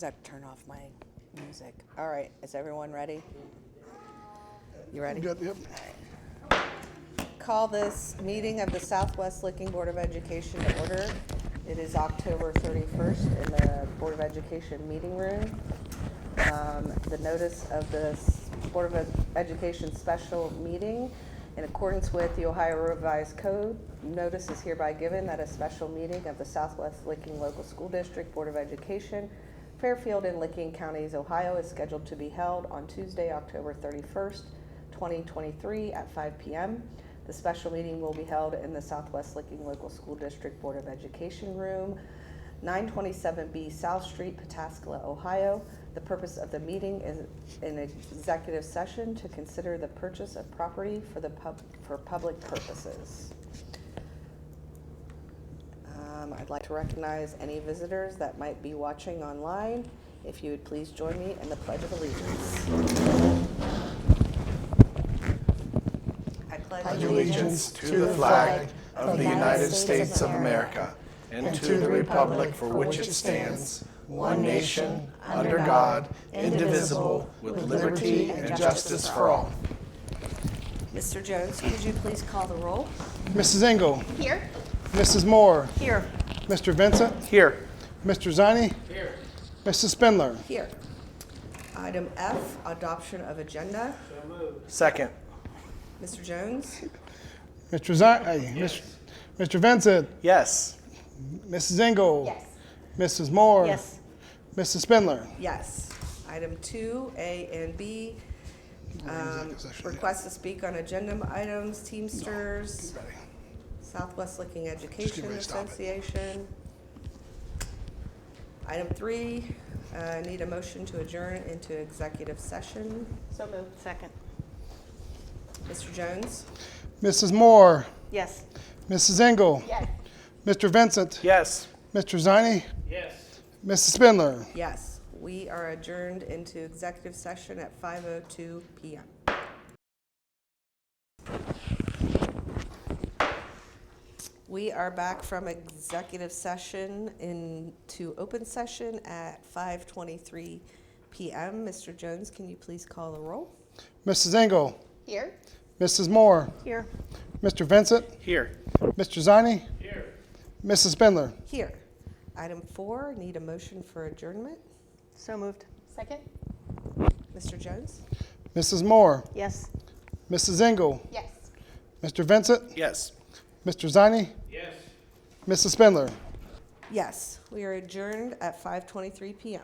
I have to turn off my music. All right, is everyone ready? You ready? Good, yep. Call this meeting of the Southwest Licking Board of Education to order. It is October 31st in the Board of Education meeting room. The notice of the Board of Education special meeting, in accordance with the Ohio Revised Code, notice is hereby given that a special meeting of the Southwest Licking Local School District Board of Education, Fairfield and Licking Counties, Ohio, is scheduled to be held on Tuesday, October 31st, 2023 at 5 p.m. The special meeting will be held in the Southwest Licking Local School District Board of Education Room, 927B South Street, Pataskala, Ohio. The purpose of the meeting is an executive session to consider the purchase of property for public purposes. I'd like to recognize any visitors that might be watching online. If you would please join me in the Pledge of Allegiance. I Pledge allegiance to the flag of the United States of America and to the republic for which it stands, one nation, under God, indivisible, with liberty and justice for all. Mr. Jones, could you please call the roll? Mrs. Engel. Here. Mrs. Moore. Here. Mr. Vincent. Here. Mr. Ziny. Here. Mrs. Spindler. Here. Item F, adoption of agenda. Second. Mr. Jones? Mr. Ziny. Yes. Mr. Vincent. Yes. Mrs. Engel. Yes. Mrs. Moore. Yes. Mrs. Spindler. Yes. Item 2, A and B. Request to speak on agenda items, Teamsters, Southwest Licking Education Association. Item 3, need a motion to adjourn into executive session. So moved. Second. Mr. Jones? Mrs. Moore. Yes. Mrs. Engel. Yes. Mr. Vincent. Yes. Mr. Ziny. Yes. Mrs. Spindler. Yes. We are adjourned into executive session at 5:02 p.m. We are back from executive session into open session at 5:23 p.m. Mr. Jones, can you please call the roll? Mrs. Engel. Here. Mrs. Moore. Here. Mr. Vincent. Here. Mr. Ziny. Here. Mrs. Spindler. Here. Item 4, need a motion for adjournment. So moved. Second. Mr. Jones? Mrs. Moore. Yes. Mrs. Engel. Yes. Mr. Vincent. Yes. Mr. Ziny. Yes. Mrs. Spindler. Yes. We are adjourned at 5:23 p.m.